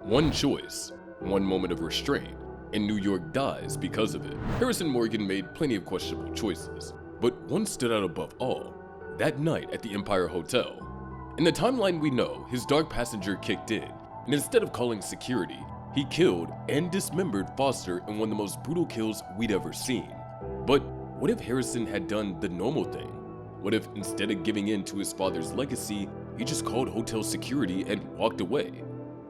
One choice, one moment of restraint, and New York dies because of it. Harrison Morgan made plenty of questionable choices, but one stood out above all. That night at the Empire Hotel. In the timeline we know, his dark passenger kicked in, and instead of calling security, he killed and dismembered Foster in one of the most brutal kills we'd ever seen. But what if Harrison had done the normal thing? What if instead of giving in to his father's legacy, he just called hotel security and walked away?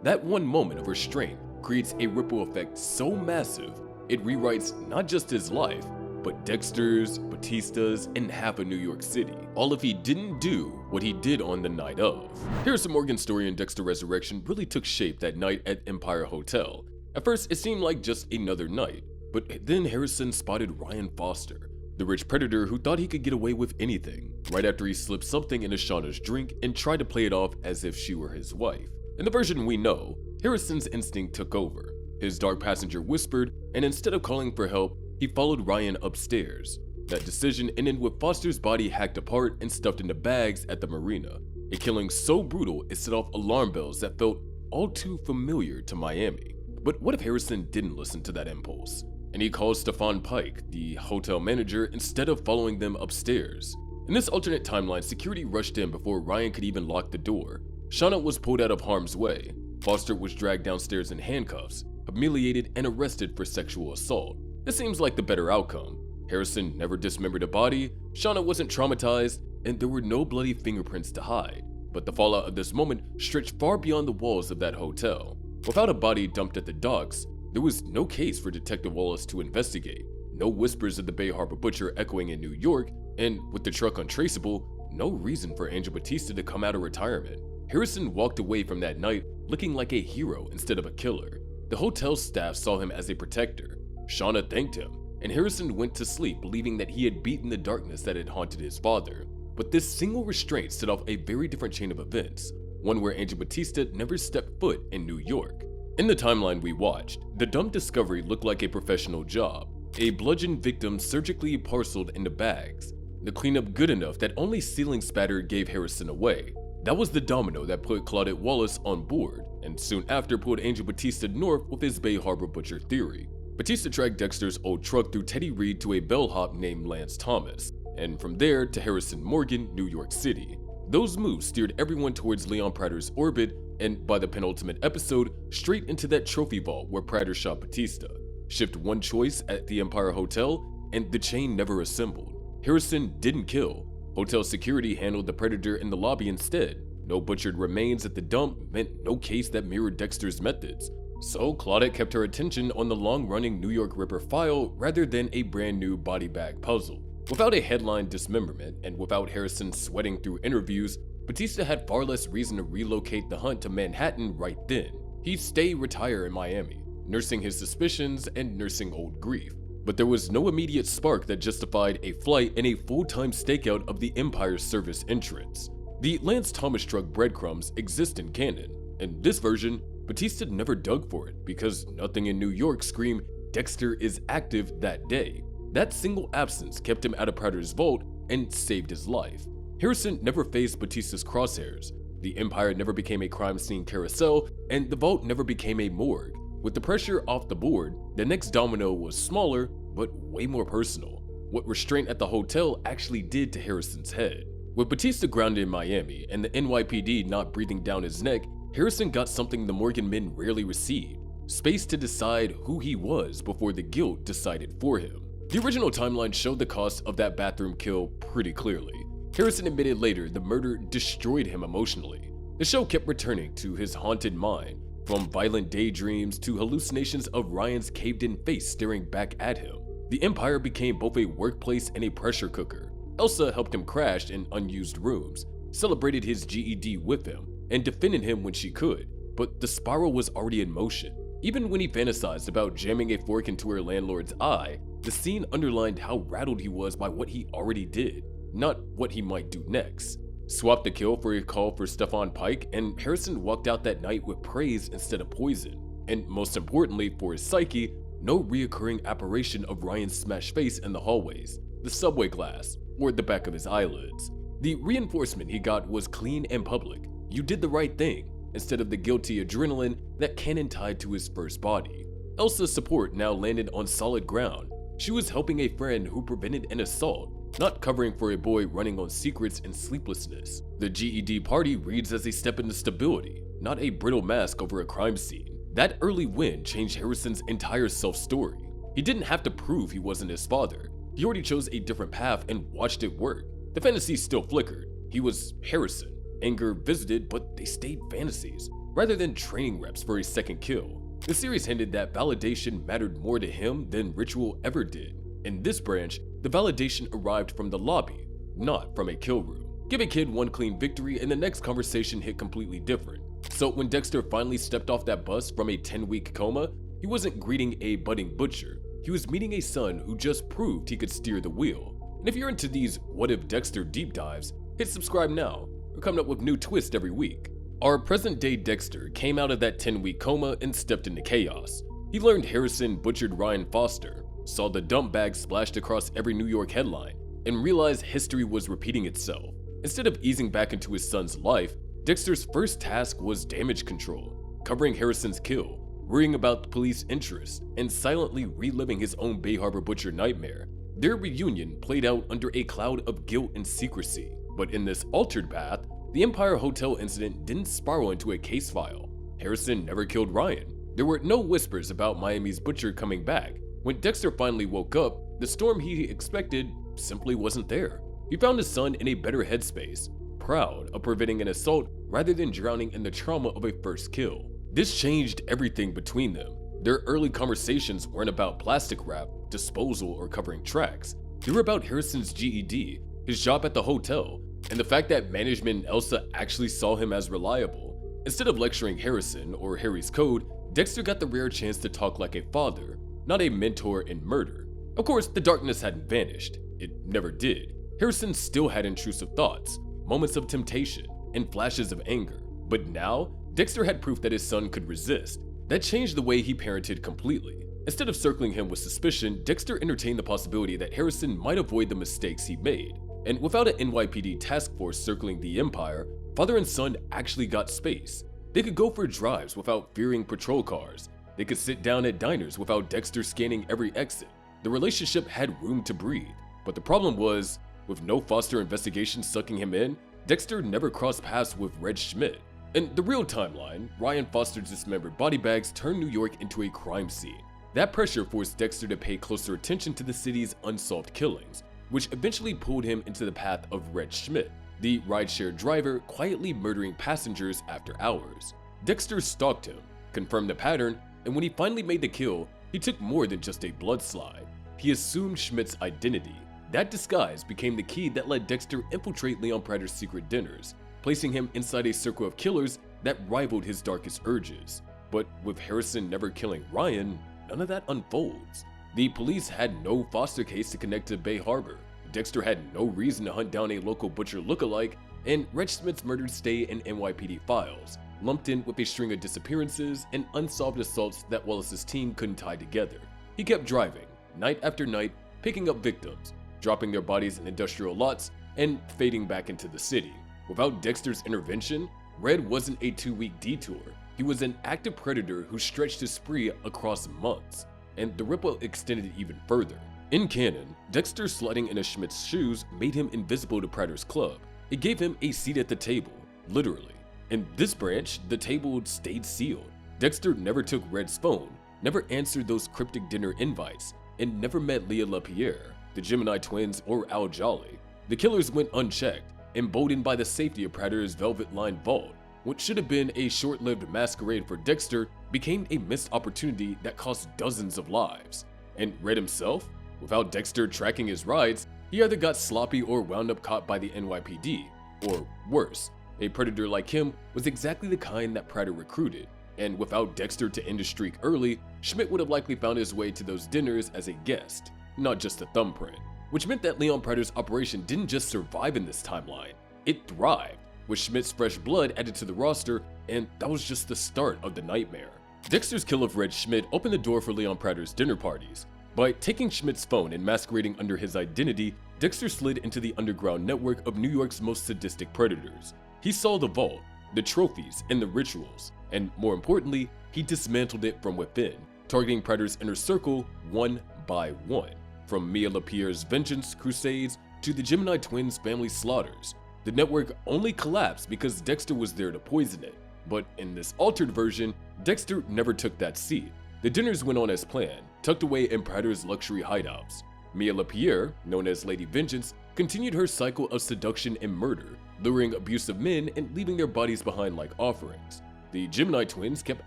That one moment of restraint creates a ripple effect so massive, it rewrites not just his life, but Dexter's, Batista's, and half of New York City. All if he didn't do what he did on the night of. Harrison Morgan's story in Dexter Resurrection really took shape that night at Empire Hotel. At first, it seemed like just another night, but then Harrison spotted Ryan Foster, the rich predator who thought he could get away with anything, right after he slipped something into Shauna's drink and tried to play it off as if she were his wife. In the version we know, Harrison's instinct took over. His dark passenger whispered, and instead of calling for help, he followed Ryan upstairs. That decision ended with Foster's body hacked apart and stuffed into bags at the marina, a killing so brutal it set off alarm bells that felt all too familiar to Miami. But what if Harrison didn't listen to that impulse, and he called Stefan Pike, the hotel manager, instead of following them upstairs? In this alternate timeline, security rushed in before Ryan could even lock the door. Shauna was pulled out of harm's way. Foster was dragged downstairs in handcuffs, humiliated, and arrested for sexual assault. This seems like the better outcome. Harrison never dismembered a body, Shauna wasn't traumatized, and there were no bloody fingerprints to hide. But the fallout of this moment stretched far beyond the walls of that hotel. Without a body dumped at the docks, there was no case for Detective Wallace to investigate, no whispers of the Bay Harbor Butcher echoing in New York, and with the truck untraceable, no reason for Angel Batista to come out of retirement. Harrison walked away from that night looking like a hero instead of a killer. The hotel staff saw him as a protector. Shauna thanked him, and Harrison went to sleep believing that he had beaten the darkness that had haunted his father. But this single restraint set off a very different chain of events, one where Angel Batista never stepped foot in New York. In the timeline we watched, the dumb discovery looked like a professional job, a bludgeoned victim surgically parceled into bags, the cleanup good enough that only ceiling spatter gave Harrison away. That was the domino that put Claudette Wallace on board, and soon after pulled Angel Batista north with his Bay Harbor Butcher theory. Batista tracked Dexter's old truck through Teddy Reed to a bellhop named Lance Thomas, and from there to Harrison Morgan, New York City. Those moves steered everyone towards Leon Prater's orbit, and by the penultimate episode, straight into that trophy vault where Prater shot Batista. Shift one choice at the Empire Hotel, and the chain never assembled. Harrison didn't kill. Hotel security handled the predator in the lobby instead. No butchered remains at the dump meant no case that mirrored Dexter's methods. So Claudette kept her attention on the long-running New York Ripper file rather than a brand new body bag puzzle. Without a headline dismemberment and without Harrison sweating through interviews, Batista had far less reason to relocate the hunt to Manhattan right then. He'd stay retire in Miami, nursing his suspicions and nursing old grief. But there was no immediate spark that justified a flight and a full-time stakeout of the Empire's service entrance. The Lance Thomas truck breadcrumbs exist in canon. In this version, Batista never dug for it because nothing in New York screamed Dexter is active that day. That single absence kept him out of Prater's vault and saved his life. Harrison never faced Batista's crosshairs. The Empire never became a crime scene carousel, and the vault never became a morgue. With the pressure off the board, the next domino was smaller, but way more personal. What restraint at the hotel actually did to Harrison's head. With Batista grounded in Miami and the NYPD not breathing down his neck, Harrison got something the Morgan men rarely received: space to decide who he was before the guilt decided for him. The original timeline showed the cost of that bathroom kill pretty clearly. Harrison admitted later the murder destroyed him emotionally. The show kept returning to his haunted mind, from violent daydreams to hallucinations of Ryan's caved-in face staring back at him. The Empire became both a workplace and a pressure cooker. Elsa helped him crash in unused rooms, celebrated his GED with him, and defended him when she could, but the spiral was already in motion. Even when he fantasized about jamming a fork into her landlord's eye, the scene underlined how rattled he was by what he already did, not what he might do next. Swap the kill for a call for Stefan Pike, and Harrison walked out that night with praise instead of poison. And most importantly for his psyche, no reoccurring apparition of Ryan's smashed face in the hallways, the subway glass, or the back of his eyelids. The reinforcement he got was clean and public. You did the right thing. instead of the guilty adrenaline that Cannon tied to his first body. Elsa's support now landed on solid ground. She was helping a friend who prevented an assault, not covering for a boy running on secrets and sleeplessness. The GED party reads as a step into stability, not a brittle mask over a crime scene. That early win changed Harrison's entire self-story. He didn't have to prove he wasn't his father. He already chose a different path and watched it work. The fantasies still flickered. He was Harrison. Anger visited, but they stayed fantasies, rather than training reps for a second kill. The series hinted that validation mattered more to him than ritual ever did. In this branch, the validation arrived from the lobby, not from a kill room. Give a kid one clean victory and the next conversation hit completely different. So when Dexter finally stepped off that bus from a 10-week coma, he wasn't greeting a budding butcher. He was meeting a son who just proved he could steer the wheel. And if you're into these What If Dexter deep dives, hit subscribe now. We're coming up with new twists every week. Our present-day Dexter came out of that 10-week coma and stepped into chaos. He learned Harrison butchered Ryan Foster, saw the dump bag splashed across every New York headline, and realized history was repeating itself. Instead of easing back into his son's life, Dexter's first task was damage control, covering Harrison's kill, worrying about the police interest, and silently reliving his own Bay Harbor butcher nightmare. Their reunion played out under a cloud of guilt and secrecy, but in this altered path, the Empire Hotel incident didn't spiral into a case file. Harrison never killed Ryan. There were no whispers about Miami's butcher coming back. When Dexter finally woke up, the storm he expected simply wasn't there. He found his son in a better headspace, proud of preventing an assault rather than drowning in the trauma of a first kill. This changed everything between them. Their early conversations weren't about plastic wrap, disposal, or covering tracks. They were about Harrison's GED, his job at the hotel, and the fact that management and Elsa actually saw him as reliable. Instead of lecturing Harrison or Harry's code, Dexter got the rare chance to talk like a father, not a mentor in murder. Of course, the darkness hadn't vanished. It never did. Harrison still had intrusive thoughts, moments of temptation, and flashes of anger. But now, Dexter had proof that his son could resist. That changed the way he parented completely. Instead of circling him with suspicion, Dexter entertained the possibility that Harrison might avoid the mistakes he made. And without an NYPD task force circling the Empire, father and son actually got space. They could go for drives without fearing patrol cars. They could sit down at diners without Dexter scanning every exit. The relationship had room to breathe. But the problem was, with no Foster investigation sucking him in, Dexter never crossed paths with Red Schmidt. In the real timeline, Ryan Foster's dismembered body bags turned New York into a crime scene. That pressure forced Dexter to pay closer attention to the city's unsolved killings, which eventually pulled him into the path of Red Schmidt, the rideshare driver quietly murdering passengers after hours. Dexter stalked him, confirmed the pattern, and when he finally made the kill, he took more than just a blood slide. He assumed Schmidt's identity. That disguise became the key that let Dexter infiltrate Leon Prater's secret dinners, placing him inside a circle of killers that rivaled his darkest urges. But with Harrison never killing Ryan, none of that unfolds. The police had no Foster case to connect to Bay Harbor. Dexter had no reason to hunt down a local butcher lookalike, and Red Schmidt's murders stay in NYPD files, lumped in with a string of disappearances and unsolved assaults that Wallace's team couldn't tie together. He kept driving, night after night, picking up victims, dropping their bodies in industrial lots, and fading back into the city. Without Dexter's intervention, Red wasn't a 2-week detour. He was an active predator who stretched his spree across months, and the ripple extended even further. In canon, Dexter sliding into Schmidt's shoes made him invisible to Prater's club. It gave him a seat at the table, literally. In this branch, the table stayed sealed. Dexter never took Red's phone, never answered those cryptic dinner invites, and never met Leah LaPierre, the Gemini twins, or Al Jolly. The killers went unchecked, emboldened by the safety of Prater's velvet-lined vault. What should have been a short-lived masquerade for Dexter became a missed opportunity that cost dozens of lives. And Red himself? Without Dexter tracking his rides, he either got sloppy or wound up caught by the NYPD. Or worse, a predator like him was exactly the kind that Prater recruited. And without Dexter to end his streak early, Schmidt would have likely found his way to those dinners as a guest, not just a thumbprint. Which meant that Leon Prater's operation didn't just survive in this timeline, it thrived, with Schmidt's fresh blood added to the roster, and that was just the start of the nightmare. Dexter's kill of Red Schmidt opened the door for Leon Prater's dinner parties. By taking Schmidt's phone and masquerading under his identity, Dexter slid into the underground network of New York's most sadistic predators. He saw the vault, the trophies, and the rituals, and more importantly, he dismantled it from within, targeting Predator's inner circle one by one. From Mia LaPierre's vengeance crusades to the Gemini twins' family slaughters, the network only collapsed because Dexter was there to poison it. But in this altered version, Dexter never took that seat. The dinners went on as planned, tucked away in Predator's luxury hideouts. Mia LaPierre, known as Lady Vengeance, continued her cycle of seduction and murder, luring abusive men and leaving their bodies behind like offerings. The Gemini twins kept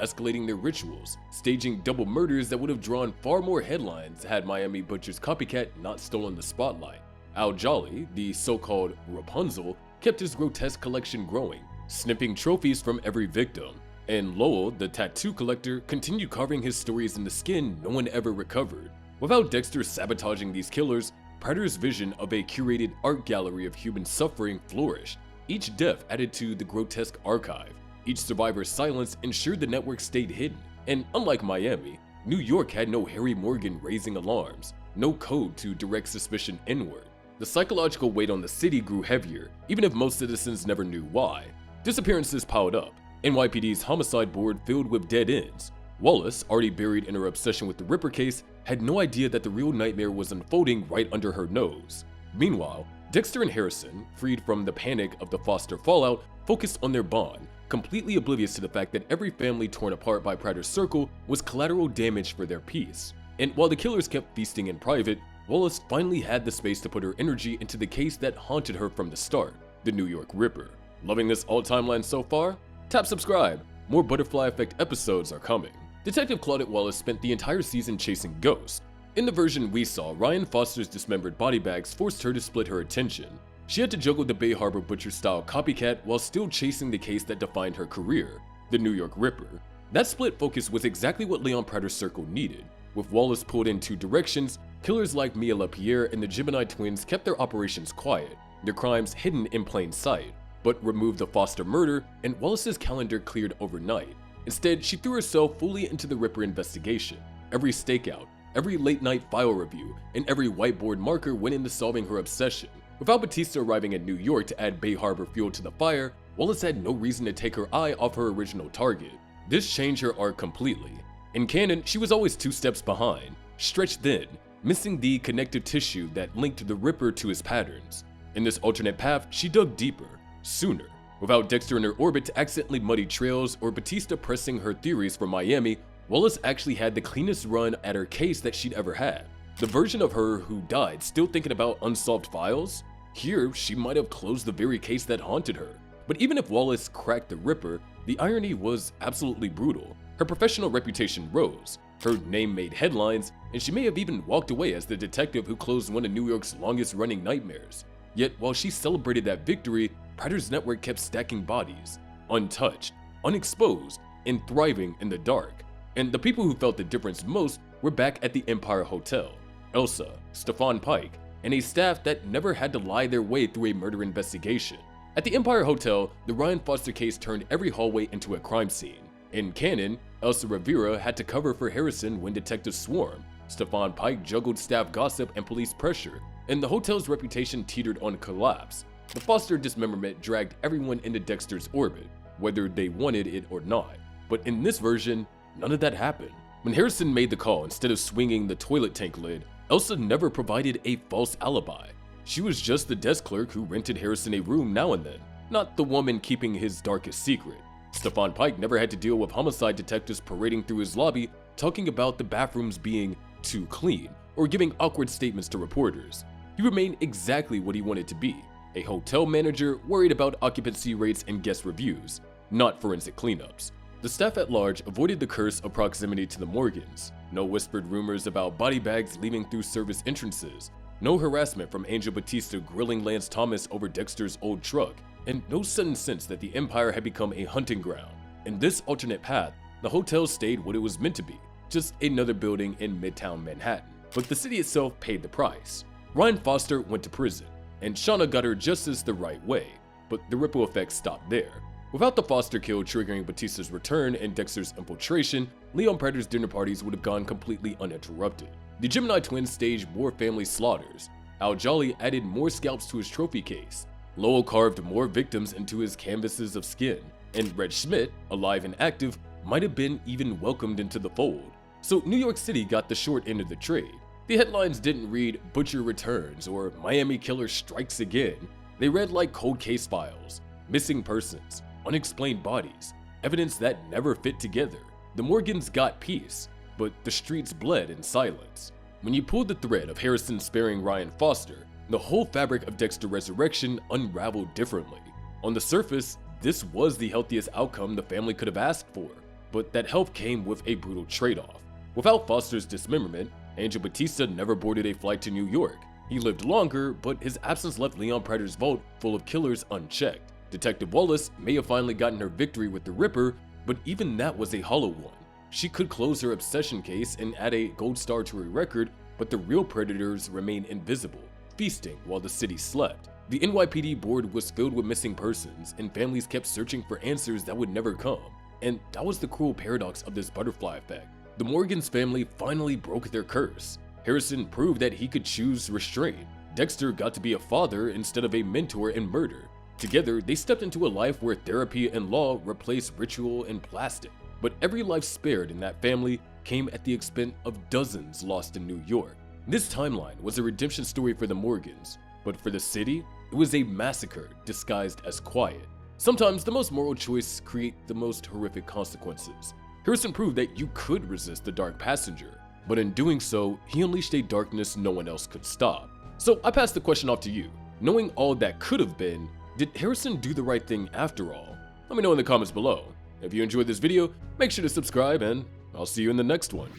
escalating their rituals, staging double murders that would have drawn far more headlines had Miami Butcher's copycat not stolen the spotlight. Al Jolly, the so-called Rapunzel, kept his grotesque collection growing, snipping trophies from every victim. And Lowell, the tattoo collector, continued carving his stories in the skin no one ever recovered. Without Dexter sabotaging these killers, Predator's vision of a curated art gallery of human suffering flourished. Each death added to the grotesque archive. Each survivor's silence ensured the network stayed hidden. And unlike Miami, New York had no Harry Morgan raising alarms, no code to direct suspicion inward. The psychological weight on the city grew heavier, even if most citizens never knew why. Disappearances piled up, NYPD's homicide board filled with dead ends. Wallace, already buried in her obsession with the Ripper case, had no idea that the real nightmare was unfolding right under her nose. Meanwhile, Dexter and Harrison, freed from the panic of the Foster fallout, focused on their bond, completely oblivious to the fact that every family torn apart by Predator's circle was collateral damage for their peace. And while the killers kept feasting in private, Wallace finally had the space to put her energy into the case that haunted her from the start, the New York Ripper. Loving this alt timeline so far? Tap subscribe, more Butterfly Effect episodes are coming. Detective Claudette Wallace spent the entire season chasing ghosts. In the version we saw, Ryan Foster's dismembered body bags forced her to split her attention. She had to juggle the Bay Harbor Butcher-style copycat while still chasing the case that defined her career, the New York Ripper. That split focus was exactly what Leon Predator's circle needed. With Wallace pulled in two directions, killers like Mia LaPierre and the Gemini twins kept their operations quiet, their crimes hidden in plain sight, but removed the Foster murder and Wallace's calendar cleared overnight. Instead, she threw herself fully into the Ripper investigation. Every stakeout, every late-night file review, and every whiteboard marker went into solving her obsession. Without Batista arriving in New York to add Bay Harbor fuel to the fire, Wallace had no reason to take her eye off her original target. This changed her arc completely. In canon, she was always 2 steps behind, stretched thin, missing the connective tissue that linked the Ripper to his patterns. In this alternate path, she dug deeper, sooner. Without Dexter in her orbit to accidentally muddy trails or Batista pressing her theories from Miami, Wallace actually had the cleanest run at her case that she'd ever had. The version of her who died still thinking about unsolved files? Here, she might have closed the very case that haunted her. But even if Wallace cracked the Ripper, the irony was absolutely brutal. Her professional reputation rose, her name made headlines, and she may have even walked away as the detective who closed one of New York's longest-running nightmares. Yet, while she celebrated that victory, Predator's network kept stacking bodies, untouched, unexposed, and thriving in the dark. And the people who felt the difference most were back at the Empire Hotel. Elsa, Stefan Pike, and a staff that never had to lie their way through a murder investigation. At the Empire Hotel, the Ryan Foster case turned every hallway into a crime scene. In canon, Elsa Rivera had to cover for Harrison when detectives swarmed. Stefan Pike juggled staff gossip and police pressure, and the hotel's reputation teetered on collapse. The Foster dismemberment dragged everyone into Dexter's orbit, whether they wanted it or not. But in this version, none of that happened. When Harrison made the call instead of swinging the toilet tank lid, Elsa never provided a false alibi. She was just the desk clerk who rented Harrison a room now and then, not the woman keeping his darkest secret. Stefan Pike never had to deal with homicide detectives parading through his lobby talking about the bathrooms being too clean or giving awkward statements to reporters. He remained exactly what he wanted to be, a hotel manager worried about occupancy rates and guest reviews, not forensic cleanups. The staff at large avoided the curse of proximity to the Morgans. No whispered rumors about body bags leaving through service entrances, no harassment from Angel Batista grilling Lance Thomas over Dexter's old truck, and no sudden sense that the Empire had become a hunting ground. In this alternate path, the hotel stayed what it was meant to be, just another building in Midtown Manhattan. But the city itself paid the price. Ryan Foster went to prison, and Shauna got her justice the right way, but the ripple effect stopped there. Without the Foster kill triggering Batista's return and Dexter's infiltration, Leon Predator's dinner parties would have gone completely uninterrupted. The Gemini twins staged more family slaughters. Al Jolly added more scalps to his trophy case. Lowell carved more victims into his canvases of skin. and Red Schmidt, alive and active, might have been even welcomed into the fold. So New York City got the short end of the trade. The headlines didn't read "Butcher returns" or "Miami killer strikes again." They read like cold case files, missing persons, unexplained bodies, evidence that never fit together. The Morgans got peace, but the streets bled in silence. When you pulled the thread of Harrison sparing Ryan Foster, the whole fabric of Dexter Resurrection unraveled differently. On the surface, this was the healthiest outcome the family could have asked for, but that health came with a brutal trade-off. Without Foster's dismemberment, Angel Batista never boarded a flight to New York. He lived longer, but his absence left Leon Prater's vault full of killers unchecked. Detective Wallace may have finally gotten her victory with the Ripper, but even that was a hollow one. She could close her obsession case and add a gold star to her record, but the real predators remained invisible, feasting while the city slept. The NYPD board was filled with missing persons, and families kept searching for answers that would never come. And that was the cruel paradox of this butterfly effect. The Morgans family finally broke their curse. Harrison proved that he could choose restraint. Dexter got to be a father instead of a mentor in murder. Together, they stepped into a life where therapy and law replaced ritual and plastic. But every life spared in that family came at the expense of dozens lost in New York. This timeline was a redemption story for the Morgans, but for the city, it was a massacre disguised as quiet. Sometimes the most moral choice create the most horrific consequences. Harrison proved that you could resist the Dark Passenger, but in doing so, he unleashed a darkness no one else could stop. So I pass the question off to you. Knowing all that could have been, did Harrison do the right thing after all? Let me know in the comments below. If you enjoyed this video, make sure to subscribe, and I'll see you in the next one.